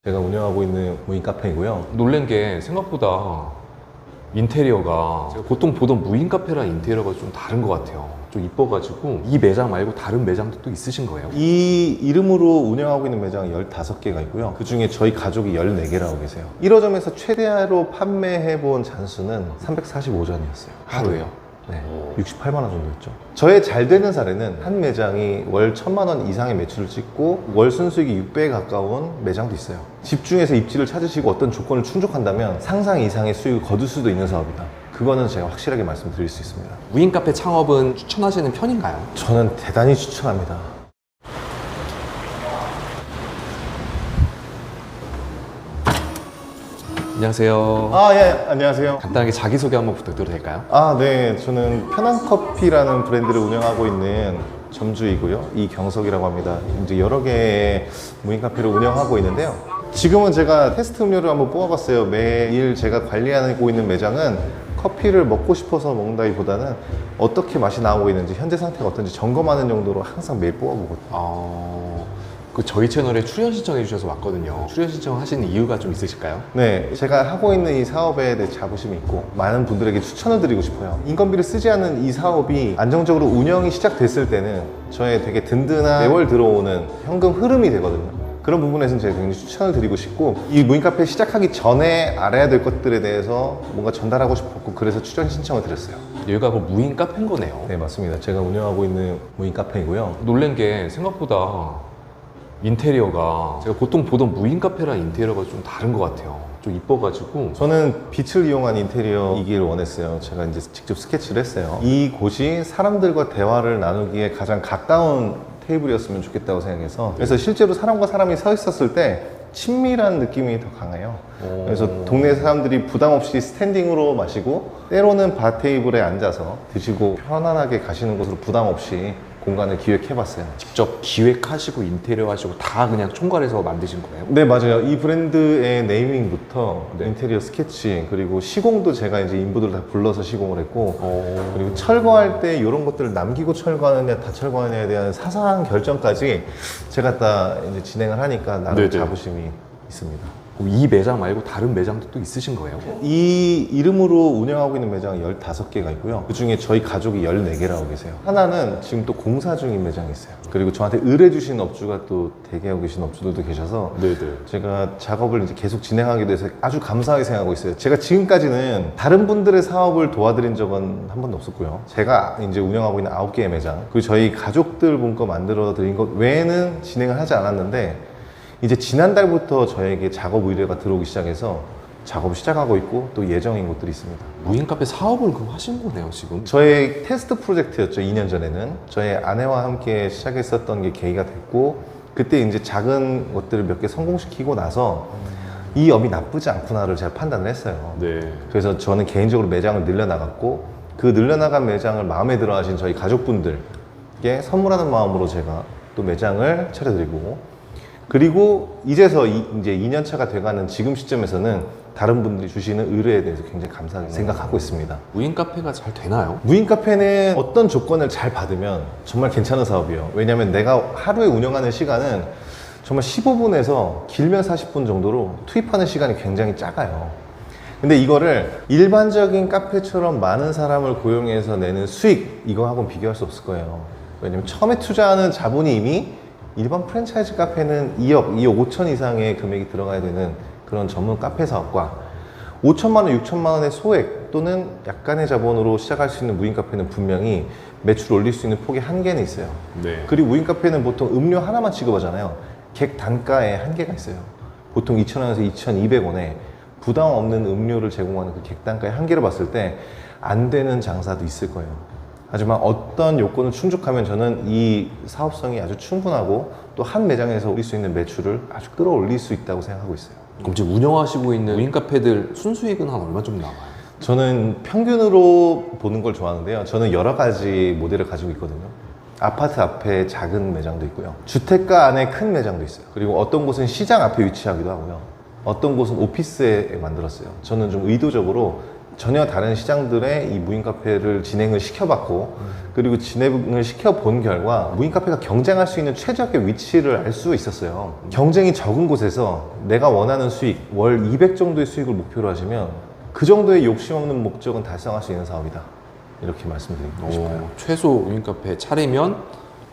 제가 운영하고 있는 무인 카페이고요. 놀란 게 생각보다 인테리어가 제가 보통 보던 무인 카페랑 인테리어가 좀 다른 것 같아요. 좀 이뻐가지고 이 매장 말고 다른 매장도 또 있으신 거예요? 이 이름으로 운영하고 있는 매장이 15개가 있고요. 그 중에 저희 가족이 14개라고 계세요. 1호점에서 최대로 판매해본 잔수는 345잔이었어요. 하루에요? 네, 68만 원 정도였죠. 저의 잘 되는 사례는 한 매장이 월 1,000만 원 이상의 매출을 찍고 월 순수익이 6배에 가까운 매장도 있어요. 집중해서 입지를 찾으시고 어떤 조건을 충족한다면 상상 이상의 수익을 거둘 수도 있는 사업이다. 그거는 제가 확실하게 말씀드릴 수 있습니다. 무인 카페 창업은 추천하시는 편인가요? 저는 대단히 추천합니다. 안녕하세요. 예, 안녕하세요. 간단하게 자기소개 한번 부탁드려도 될까요? 네. 저는 편안커피라는 브랜드를 운영하고 있는 점주이고요. 이경석이라고 합니다. 이제 여러 개의 무인 카페를 운영하고 있는데요. 지금은 제가 테스트 음료를 한번 뽑아봤어요. 매일 제가 관리하고 있는 매장은 커피를 먹고 싶어서 먹는다기보다는 어떻게 맛이 나오고 있는지, 현재 상태가 어떤지 점검하는 정도로 항상 매일 뽑아보거든요. 저희 채널에 출연 신청해 주셔서 왔거든요. 출연 신청하시는 이유가 좀 있으실까요? 네, 제가 하고 있는 이 사업에 대해 자부심이 있고 많은 분들에게 추천을 드리고 싶어요. 인건비를 쓰지 않는 이 사업이 안정적으로 운영이 시작됐을 때는 저의 되게 든든한 매월 들어오는 현금 흐름이 되거든요. 그런 부분에서는 제가 굉장히 추천을 드리고 싶고, 이 무인 카페 시작하기 전에 알아야 될 것들에 대해서 뭔가 전달하고 싶었고, 그래서 출연 신청을 드렸어요. 여기가 그 무인 카페인 거네요. 네, 맞습니다. 제가 운영하고 있는 무인 카페이고요. 놀란 게 생각보다 인테리어가 제가 보통 보던 무인 카페랑 인테리어가 좀 다른 것 같아요. 좀 이뻐가지고. 저는 빛을 이용한 인테리어이길 원했어요. 제가 이제 직접 스케치를 했어요. 이곳이 사람들과 대화를 나누기에 가장 가까운 테이블이었으면 좋겠다고 생각해서, 그래서 실제로 사람과 사람이 서 있었을 때 친밀한 느낌이 더 강해요. 그래서 동네 사람들이 부담 없이 스탠딩으로 마시고, 때로는 바 테이블에 앉아서 드시고 편안하게 가시는 곳으로 부담 없이 공간을 기획해봤어요. 직접 기획하시고 인테리어 하시고 다 그냥 총괄해서 만드신 거예요? 네, 맞아요. 이 브랜드의 네이밍부터 네. 인테리어 스케치, 그리고 시공도 제가 이제 인부들 다 불러서 시공을 했고, 그리고 철거할 때 이런 것들을 남기고 철거하느냐 다 철거하느냐에 대한 사소한 결정까지 제가 다 이제 진행을 하니까 나름 네네. 자부심이 있습니다. 이 매장 말고 다른 매장도 또 있으신 거예요? 이 이름으로 운영하고 있는 매장이 15개가 있고요. 그 중에 저희 가족이 14개라고 계세요. 하나는 지금 또 공사 중인 매장이 있어요. 그리고 저한테 의뢰주신 업주가 또 대기하고 계신 업주들도 계셔서 네네. 제가 작업을 이제 계속 진행하게 돼서 아주 감사하게 생각하고 있어요. 제가 지금까지는 다른 분들의 사업을 도와드린 적은 한 번도 없었고요. 제가 이제 운영하고 있는 9개의 매장, 그리고 저희 가족들 분 거 만들어 드린 것 외에는 진행을 하지 않았는데, 이제 지난달부터 저에게 작업 의뢰가 들어오기 시작해서 작업을 시작하고 있고 또 예정인 곳들이 있습니다. 무인 카페 사업을 그럼 하신 거네요, 지금? 저의 테스트 프로젝트였죠. 2년 전에는 저의 아내와 함께 시작했었던 게 계기가 됐고, 그때 이제 작은 것들을 몇 개 성공시키고 나서 이 업이 나쁘지 않구나를 제가 판단을 했어요. 네. 그래서 저는 개인적으로 매장을 늘려나갔고, 그 늘려나간 매장을 마음에 들어 하신 저희 가족분들께 선물하는 마음으로 제가 또 매장을 차려드리고, 그리고 이제서 이제 2년 차가 돼가는 지금 시점에서는 다른 분들이 주시는 의뢰에 대해서 굉장히 감사하게 생각하고 있습니다. 무인 카페가 잘 되나요? 무인 카페는 어떤 조건을 잘 받으면 정말 괜찮은 사업이에요. 왜냐하면 내가 하루에 운영하는 시간은 정말 15분에서 길면 40분 정도로 투입하는 시간이 굉장히 작아요. 근데 이거를 일반적인 카페처럼 많은 사람을 고용해서 내는 수익, 이거하고는 비교할 수 없을 거예요. 왜냐면 처음에 투자하는 자본이 이미 일반 프랜차이즈 카페는 2억 5천 이상의 금액이 들어가야 되는 그런 전문 카페 사업과 5천만 원, 6천만 원의 소액 또는 약간의 자본으로 시작할 수 있는 무인 카페는 분명히 매출을 올릴 수 있는 폭이 한계는 있어요. 네. 그리고 무인 카페는 보통 음료 하나만 취급하잖아요. 객 단가에 한계가 있어요. 보통 2,000원에서 2,200원에 부담 없는 음료를 제공하는 그 객 단가의 한계를 봤을 때 안 되는 장사도 있을 거예요. 하지만 어떤 요건을 충족하면 저는 이 사업성이 아주 충분하고 또 한 매장에서 올릴 수 있는 매출을 아주 끌어올릴 수 있다고 생각하고 있어요. 그럼 지금 운영하시고 있는 무인 카페들 순수익은 한 얼마 정도 나와요? 저는 평균으로 보는 걸 좋아하는데요. 저는 여러 가지 모델을 가지고 있거든요. 아파트 앞에 작은 매장도 있고요. 주택가 안에 큰 매장도 있어요. 그리고 어떤 곳은 시장 앞에 위치하기도 하고요. 어떤 곳은 오피스에 만들었어요. 저는 좀 의도적으로 전혀 다른 시장들의 이 무인 카페를 진행을 시켜봤고 그리고 진행을 시켜본 결과 무인 카페가 경쟁할 수 있는 최적의 위치를 알 수 있었어요. 경쟁이 적은 곳에서 내가 원하는 수익, 월 200 정도의 수익을 목표로 하시면 그 정도의 욕심 없는 목적은 달성할 수 있는 사업이다. 이렇게 말씀드리고 싶어요. 최소 무인 카페 차리면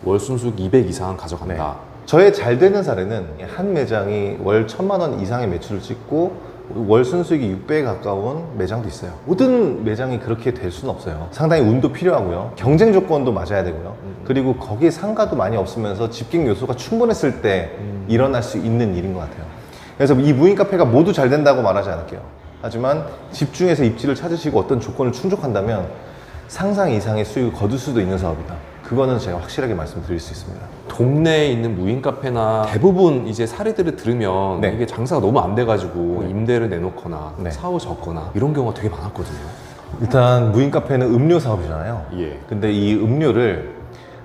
월 순수익 200 이상은 가져간다. 저의 잘 되는 사례는 한 매장이 월 1,000만 원 이상의 매출을 찍고 월 순수익이 6배에 가까운 매장도 있어요. 모든 매장이 그렇게 될 수는 없어요. 상당히 운도 필요하고요. 경쟁 조건도 맞아야 되고요. 그리고 거기에 상가도 많이 없으면서 집객 요소가 충분했을 때 일어날 수 있는 일인 것 같아요. 그래서 이 무인 카페가 모두 잘 된다고 말하지 않을게요. 하지만 집중해서 입지를 찾으시고 어떤 조건을 충족한다면 상상 이상의 수익을 거둘 수도 있는 사업이다. 그거는 제가 확실하게 말씀드릴 수 있습니다. 동네에 있는 무인 카페나 대부분 이제 사례들을 들으면 네. 이게 장사가 너무 안 돼가지고 임대를 내놓거나 네. 사오졌거나 이런 경우가 되게 많았거든요. 일단 무인 카페는 음료 사업이잖아요. 예. 근데 이 음료를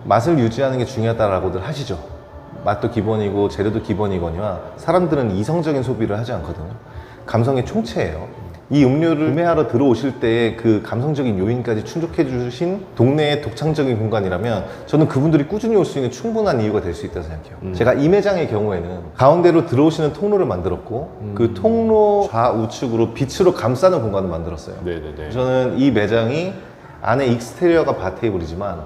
맛을 유지하는 게 중요하다라고들 하시죠. 맛도 기본이고 재료도 기본이거니와 사람들은 이성적인 소비를 하지 않거든요. 감성의 총체예요. 이 음료를 구매하러 들어오실 때의 그 감성적인 요인까지 충족해 주신 동네의 독창적인 공간이라면 저는 그분들이 꾸준히 올 수 있는 충분한 이유가 될 수 있다고 생각해요. 제가 이 매장의 경우에는 가운데로 들어오시는 통로를 만들었고 그 통로 좌우측으로 빛으로 감싸는 공간을 만들었어요. 네네네. 저는 이 매장이 안에 익스테리어가 바테이블이지만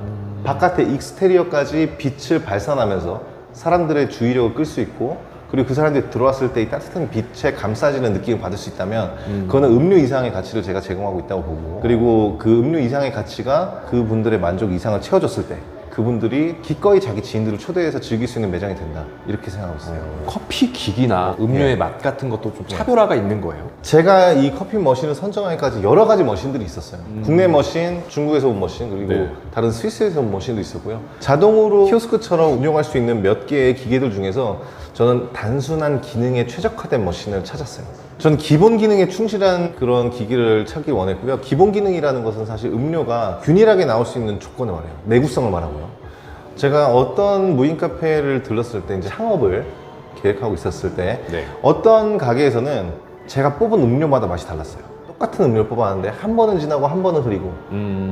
바깥의 익스테리어까지 빛을 발산하면서 사람들의 주의력을 끌 수 있고 그리고 그 사람들이 들어왔을 때 이 따뜻한 빛에 감싸지는 느낌을 받을 수 있다면 그거는 음료 이상의 가치를 제가 제공하고 있다고 보고 그리고 그 음료 이상의 가치가 그분들의 만족 이상을 채워줬을 때 그분들이 기꺼이 자기 지인들을 초대해서 즐길 수 있는 매장이 된다 이렇게 생각하고 있어요. 커피 기기나 음료의 맛 같은 것도 좀 차별화가 있는 거예요. 제가 이 커피 머신을 선정하기까지 여러 가지 머신들이 있었어요. 국내 머신, 중국에서 온 머신, 그리고 네. 다른 스위스에서 온 머신도 있었고요. 자동으로 키오스크처럼 운용할 수 있는 몇 개의 기계들 중에서 저는 단순한 기능에 최적화된 머신을 찾았어요. 저는 기본 기능에 충실한 그런 기기를 찾길 원했고요. 기본 기능이라는 것은 사실 음료가 균일하게 나올 수 있는 조건을 말해요. 내구성을 말하고요. 제가 어떤 무인 카페를 들렀을 때 이제 창업을 계획하고 있었을 때 네. 어떤 가게에서는 제가 뽑은 음료마다 맛이 달랐어요. 똑같은 음료를 뽑았는데 한 번은 진하고 한 번은 흐리고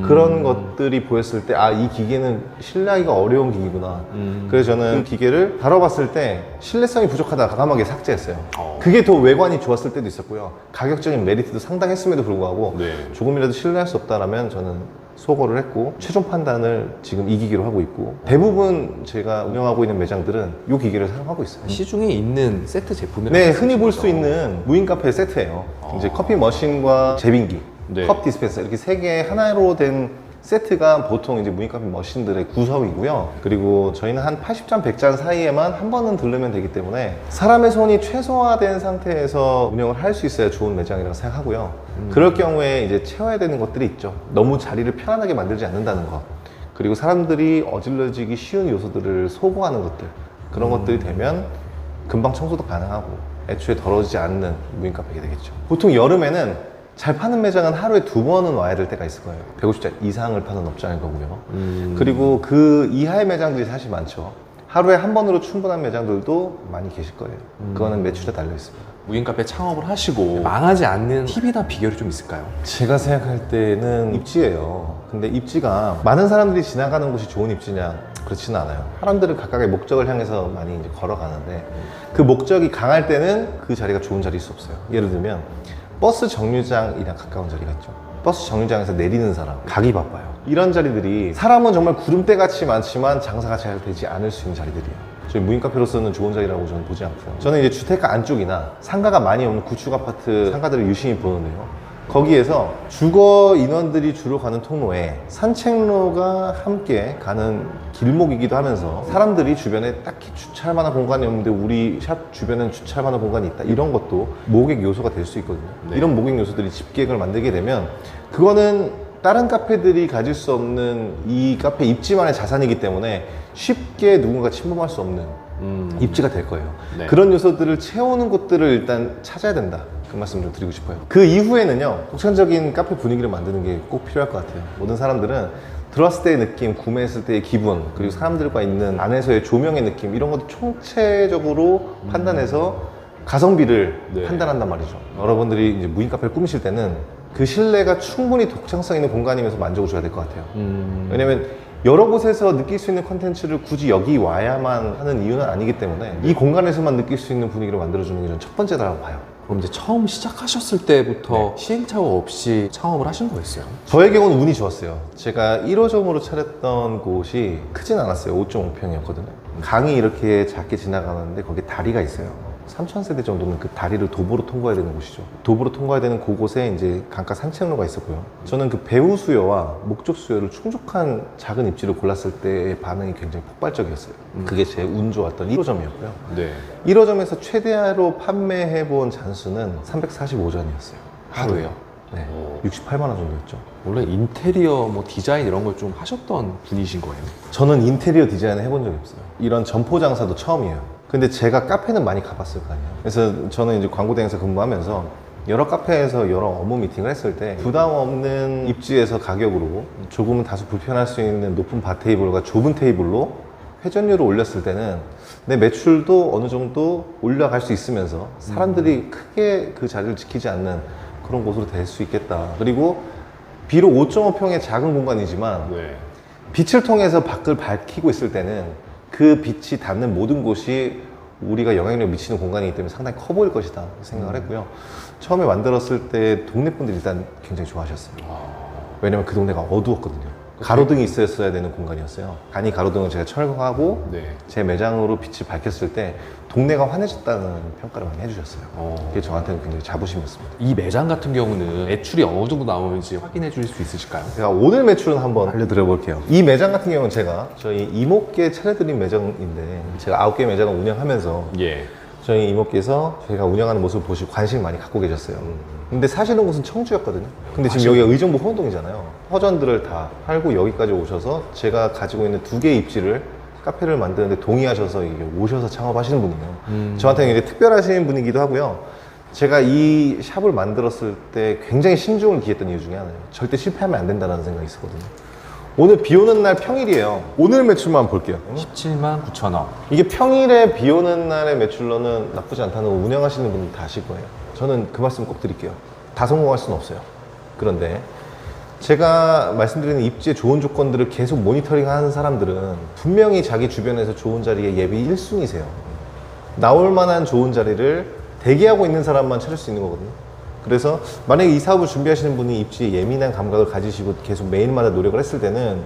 그런 것들이 보였을 때 아, 이 기계는 신뢰하기가 어려운 기기구나. 그래서 저는 그 기계를 다뤄봤을 때 신뢰성이 부족하다 과감하게 삭제했어요. 그게 더 외관이 좋았을 때도 있었고요. 가격적인 메리트도 상당했음에도 불구하고 네. 조금이라도 신뢰할 수 없다라면 저는 소거를 했고 최종 판단을 지금 이 기기로 하고 있고 대부분 제가 운영하고 있는 매장들은 이 기기를 사용하고 있어요. 시중에 있는 세트 제품이라고 네, 흔히 볼 말씀하시죠? 수 있는 무인 카페 세트예요. 이제 커피 머신과 제빙기, 네. 컵 디스펜서 이렇게 세 개 하나로 된 세트가 보통 이제 무인 카페 머신들의 구성이고요. 그리고 저희는 한 80잔, 100잔 사이에만 한 번은 들르면 되기 때문에 사람의 손이 최소화된 상태에서 운영을 할 수 있어야 좋은 매장이라고 생각하고요. 그럴 경우에 이제 채워야 되는 것들이 있죠. 너무 자리를 편안하게 만들지 않는다는 것. 그리고 사람들이 어질러지기 쉬운 요소들을 소거하는 것들. 그런 것들이 되면 금방 청소도 가능하고 애초에 더러워지지 않는 무인 카페가 되겠죠. 보통 여름에는 잘 파는 매장은 하루에 2번은 와야 될 때가 있을 거예요. 150잔 이상을 파는 업장일 거고요. 그리고 그 이하의 매장들이 사실 많죠. 하루에 한 번으로 충분한 매장들도 많이 계실 거예요. 그거는 매출에 달려 있습니다. 무인 카페 창업을 하시고 망하지 않는 팁이나 비결이 좀 있을까요? 제가 생각할 때는 입지예요. 근데 입지가 많은 사람들이 지나가는 곳이 좋은 입지냐? 그렇지는 않아요. 사람들은 각각의 목적을 향해서 많이 이제 걸어가는데 그 목적이 강할 때는 그 자리가 좋은 자리일 수 없어요. 예를 들면 버스 정류장이랑 가까운 자리 같죠. 버스 정류장에서 내리는 사람, 가기 바빠요. 이런 자리들이 사람은 정말 구름대 같이 많지만 장사가 잘 되지 않을 수 있는 자리들이에요. 저희 무인 카페로서는 좋은 자리라고 저는 보지 않고요. 저는 이제 주택가 안쪽이나 상가가 많이 없는 구축 아파트 상가들을 유심히 보는데요. 거기에서 주거 인원들이 주로 가는 통로에 산책로가 함께 가는 길목이기도 하면서 사람들이 주변에 딱히 주차할 만한 공간이 없는데 우리 샵 주변엔 주차할 만한 공간이 있다. 이런 것도 모객 요소가 될 수 있거든요. 네. 이런 모객 요소들이 집객을 만들게 되면 그거는 다른 카페들이 가질 수 없는 이 카페 입지만의 자산이기 때문에 쉽게 누군가 침범할 수 없는 입지가 될 거예요. 네. 그런 요소들을 채우는 곳들을 일단 찾아야 된다. 그 말씀 좀 드리고 싶어요. 그 이후에는요, 독창적인 카페 분위기를 만드는 게 꼭 필요할 것 같아요. 모든 사람들은 들어왔을 때의 느낌, 구매했을 때의 기분, 그리고 사람들과 있는 안에서의 조명의 느낌, 이런 것도 총체적으로 판단해서 가성비를 네. 판단한단 말이죠. 여러분들이 이제 무인 카페를 꾸미실 때는 그 실내가 충분히 독창성 있는 공간이면서 만족을 줘야 될 것 같아요. 왜냐면 여러 곳에서 느낄 수 있는 컨텐츠를 굳이 여기 와야만 하는 이유는 아니기 때문에 이 공간에서만 느낄 수 있는 분위기를 만들어주는 게 저는 첫 번째라고 봐요. 그럼 이제 처음 시작하셨을 때부터 시행착오 없이 창업을 하신 거였어요? 저의 경우는 운이 좋았어요. 제가 1호점으로 차렸던 곳이 크진 않았어요. 5.5평이었거든요. 강이 이렇게 작게 지나가는데 거기에 다리가 있어요. 3,000세대 정도는 그 다리를 도보로 통과해야 되는 곳이죠. 도보로 통과해야 되는 그곳에 이제 강가 산책로가 있었고요. 저는 그 배후 수요와 목적 수요를 충족한 작은 입지를 골랐을 때의 반응이 굉장히 폭발적이었어요. 그게 제 운 좋았던 1호점이었고요. 네. 1호점에서 최대로 판매해본 잔수는 345잔이었어요. 하루에요? 네. 68만 원 정도였죠. 원래 인테리어 뭐 디자인 이런 걸 좀 하셨던 분이신 거예요? 저는 인테리어 디자인을 해본 적이 없어요. 이런 점포 장사도 처음이에요. 근데 제가 카페는 많이 가봤을 거 아니에요. 그래서 저는 이제 광고 대행사 근무하면서 여러 카페에서 여러 업무 미팅을 했을 때 부담 없는 입지에서 가격으로 조금은 다소 불편할 수 있는 높은 바 테이블과 좁은 테이블로 회전율을 올렸을 때는 내 매출도 어느 정도 올라갈 수 있으면서 사람들이 크게 그 자리를 지키지 않는 그런 곳으로 될 수 있겠다. 그리고 비록 5.5평의 작은 공간이지만 네. 빛을 통해서 밖을 밝히고 있을 때는 그 빛이 닿는 모든 곳이 우리가 영향력을 미치는 공간이기 때문에 상당히 커 보일 것이다 생각을 했고요. 처음에 만들었을 때 동네 분들이 일단 굉장히 좋아하셨어요. 왜냐면 그 동네가 어두웠거든요. 가로등이 있었어야 되는 공간이었어요. 간이 가로등을 제가 철거하고 네. 제 매장으로 빛이 밝혔을 때 동네가 환해졌다는 평가를 많이 해주셨어요. 그게 저한테는 굉장히 자부심이었습니다. 이 매장 같은 경우는 매출이 어느 정도 나오는지 확인해 주실 수 있으실까요? 제가 오늘 매출은 한번 알려드려 볼게요. 이 매장 같은 경우는 제가 저희 이모께 차려드린 매장인데 제가 9개 매장을 운영하면서 예. 저희 이모께서 제가 운영하는 모습을 보시고 관심을 많이 갖고 계셨어요. 근데 사시는 곳은 청주였거든요. 근데 지금 여기가 의정부 호원동이잖아요. 허전들을 다 팔고 여기까지 오셔서 제가 가지고 있는 2개의 입지를 카페를 만드는데 동의하셔서 이게 오셔서 창업하시는 분이에요. 저한테는 이제 특별하신 분이기도 하고요. 제가 이 샵을 만들었을 때 굉장히 신중을 기했던 이유 중에 하나예요. 절대 실패하면 안 된다는 생각이 있었거든요. 오늘 비 오는 날 평일이에요. 오늘 매출만 볼게요. 17만 9천 원. 이게 평일에 비 오는 날의 매출로는 나쁘지 않다는 거 운영하시는 분들 다 아실 거예요. 저는 그 말씀 꼭 드릴게요. 다 성공할 수는 없어요. 그런데 제가 말씀드리는 입지의 좋은 조건들을 계속 모니터링 하는 사람들은 분명히 자기 주변에서 좋은 자리에 예비 1순위세요. 나올 만한 좋은 자리를 대기하고 있는 사람만 찾을 수 있는 거거든요. 그래서 만약에 이 사업을 준비하시는 분이 입지에 예민한 감각을 가지시고 계속 매일마다 노력을 했을 때는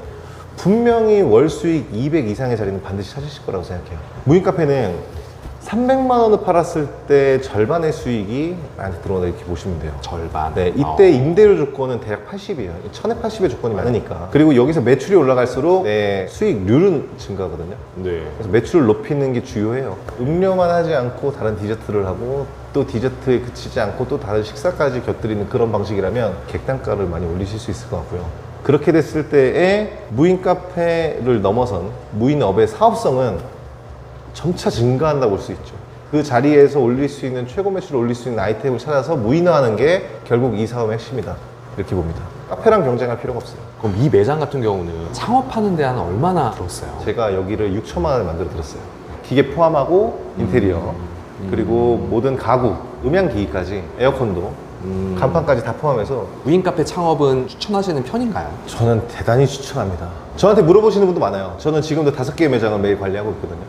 분명히 월 수익 200 이상의 자리는 반드시 찾으실 거라고 생각해요. 무인 카페는 300만 원을 팔았을 때 절반의 수익이 나한테 들어온다 이렇게 보시면 돼요. 절반. 네, 이때 임대료 조건은 대략 80이에요. 1080의 조건이 많으니까. 그리고 여기서 매출이 올라갈수록 내 수익률은 증가하거든요. 네. 그래서 매출을 높이는 게 주요해요. 음료만 하지 않고 다른 디저트를 하고 또 디저트에 그치지 않고 또 다른 식사까지 곁들이는 그런 방식이라면 객단가를 많이 올리실 수 있을 것 같고요. 그렇게 됐을 때에 무인 카페를 넘어선 무인업의 사업성은 점차 증가한다고 볼 수 있죠. 그 자리에서 올릴 수 있는 최고 매출을 올릴 수 있는 아이템을 찾아서 무인화하는 게 결국 이 사업의 핵심이다 이렇게 봅니다. 카페랑 경쟁할 필요가 없어요. 그럼 이 매장 같은 경우는 창업하는 데 한 얼마나 들었어요? 제가 여기를 6천만 원에 만들어 드렸어요. 기계 포함하고 인테리어 그리고 모든 가구, 음향기기까지 에어컨도 간판까지 다 포함해서 무인 카페 창업은 추천하시는 편인가요? 저는 대단히 추천합니다. 저한테 물어보시는 분도 많아요. 저는 지금도 5개의 매장을 매일 관리하고 있거든요.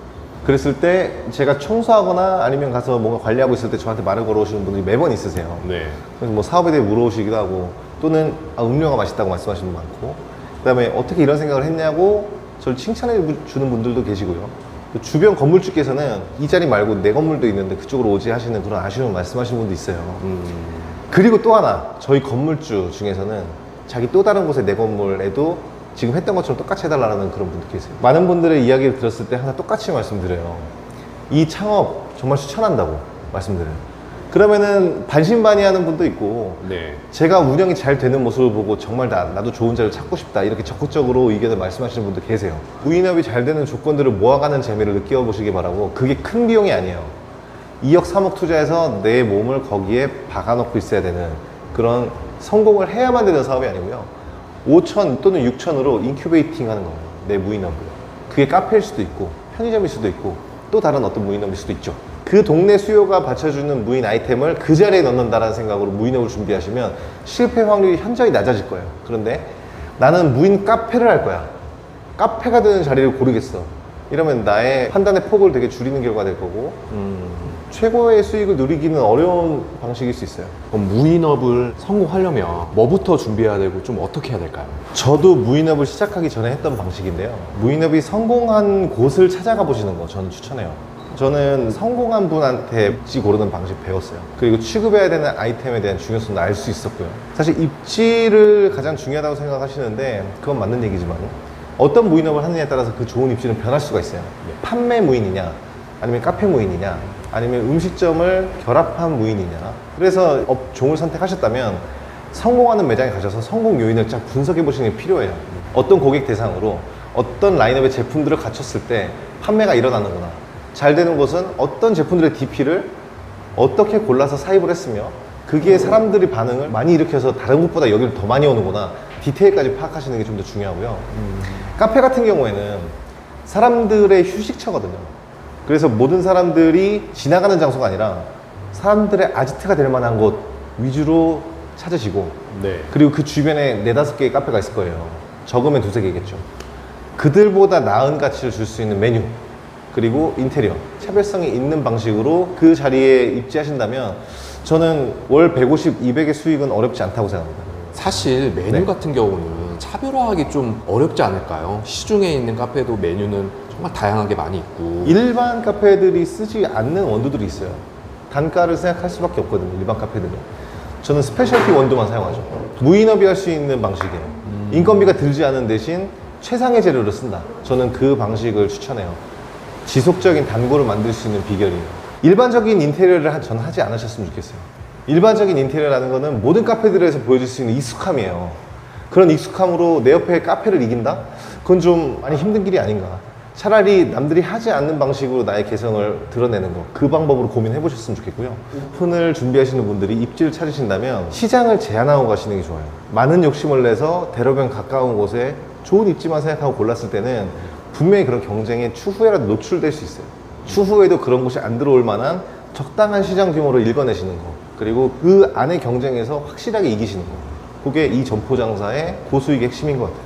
그랬을 때 제가 청소하거나 아니면 가서 뭔가 관리하고 있을 때 저한테 말을 걸어오시는 분들이 매번 있으세요. 네. 그래서 뭐 사업에 대해 물어보시기도 하고 또는 음료가 맛있다고 말씀하시는 분 많고 그다음에 어떻게 이런 생각을 했냐고 저를 칭찬해 주는 분들도 계시고요. 또 주변 건물주께서는 이 자리 말고 내 건물도 있는데 그쪽으로 오지 하시는 그런 아쉬움을 말씀하시는 분도 있어요. 그리고 또 하나 저희 건물주 중에서는 자기 또 다른 곳에 내 건물에도 지금 했던 것처럼 똑같이 해달라는 그런 분도 계세요. 많은 분들의 이야기를 들었을 때 하나 똑같이 말씀드려요. 이 창업 정말 추천한다고 말씀드려요. 그러면은 반신반의하는 분도 있고 네. 제가 운영이 잘 되는 모습을 보고 정말 나도 좋은 자리를 찾고 싶다 이렇게 적극적으로 의견을 말씀하시는 분도 계세요. 무인업이 잘 되는 조건들을 모아가는 재미를 느껴보시기 바라고 그게 큰 비용이 아니에요. 2억 3억 투자해서 내 몸을 거기에 박아놓고 있어야 되는 그런 성공을 해야만 되는 사업이 아니고요. 5천 또는 6천으로 인큐베이팅 하는 거예요. 내 무인업을. 그게 카페일 수도 있고 편의점일 수도 있고 또 다른 어떤 무인업일 수도 있죠. 그 동네 수요가 받쳐주는 무인 아이템을 그 자리에 넣는다라는 생각으로 무인업을 준비하시면 실패 확률이 현저히 낮아질 거예요. 그런데 나는 무인 카페를 할 거야. 카페가 되는 자리를 고르겠어. 이러면 나의 판단의 폭을 되게 줄이는 결과가 될 거고 최고의 수익을 누리기는 어려운 방식일 수 있어요. 그럼 무인업을 성공하려면 뭐부터 준비해야 되고 좀 어떻게 해야 될까요? 저도 무인업을 시작하기 전에 했던 방식인데요. 무인업이 성공한 곳을 찾아가 보시는 거 저는 추천해요. 저는 성공한 분한테 입지 고르는 방식 배웠어요. 그리고 취급해야 되는 아이템에 대한 중요성도 알 수 있었고요. 사실 입지를 가장 중요하다고 생각하시는데 그건 맞는 얘기지만 어떤 무인업을 하느냐에 따라서 그 좋은 입지는 변할 수가 있어요. 판매 무인이냐 아니면 카페 무인이냐 아니면 음식점을 결합한 무인이냐. 그래서 업종을 선택하셨다면 성공하는 매장에 가셔서 성공 요인을 쫙 분석해 보시는 게 필요해요. 어떤 고객 대상으로 어떤 라인업의 제품들을 갖췄을 때 판매가 일어나는구나. 잘 되는 곳은 어떤 제품들의 DP를 어떻게 골라서 사입을 했으며 그게 사람들이 반응을 많이 일으켜서 다른 곳보다 여기를 더 많이 오는구나. 디테일까지 파악하시는 게 좀 더 중요하고요. 카페 같은 경우에는 사람들의 휴식처거든요. 그래서 모든 사람들이 지나가는 장소가 아니라 사람들의 아지트가 될 만한 곳 위주로 찾으시고 네. 그리고 그 주변에 4-5개의 카페가 있을 거예요. 적으면 2-3개겠죠. 그들보다 나은 가치를 줄 수 있는 메뉴 그리고 인테리어, 차별성이 있는 방식으로 그 자리에 입지하신다면 저는 월 150, 200의 수익은 어렵지 않다고 생각합니다. 사실 메뉴 네. 같은 경우는 차별화하기 좀 어렵지 않을까요? 시중에 있는 카페도 메뉴는 정말 다양하게 많이 있고 일반 카페들이 쓰지 않는 원두들이 있어요. 단가를 생각할 수밖에 없거든요. 일반 카페들은. 저는 스페셜티 원두만 사용하죠. 무인업이 할 수 있는 방식이에요. 인건비가 들지 않은 대신 최상의 재료를 쓴다. 저는 그 방식을 추천해요. 지속적인 단골을 만들 수 있는 비결이에요. 일반적인 인테리어를 저는 하지 않으셨으면 좋겠어요. 일반적인 인테리어라는 거는 모든 카페들에서 보여줄 수 있는 익숙함이에요. 그런 익숙함으로 내 옆에 카페를 이긴다? 그건 좀 많이 힘든 길이 아닌가. 차라리 남들이 하지 않는 방식으로 나의 개성을 드러내는 거, 그 방법으로 고민해 보셨으면 좋겠고요. 오픈을 준비하시는 분들이 입지를 찾으신다면 시장을 제한하고 가시는 게 좋아요. 많은 욕심을 내서 대로변 가까운 곳에 좋은 입지만 생각하고 골랐을 때는 분명히 그런 경쟁에 추후에라도 노출될 수 있어요. 추후에도 그런 곳이 안 들어올 만한 적당한 시장 규모로 읽어내시는 거, 그리고 그 안의 경쟁에서 확실하게 이기시는 거, 그게 이 점포 장사의 고수익의 핵심인 것 같아요.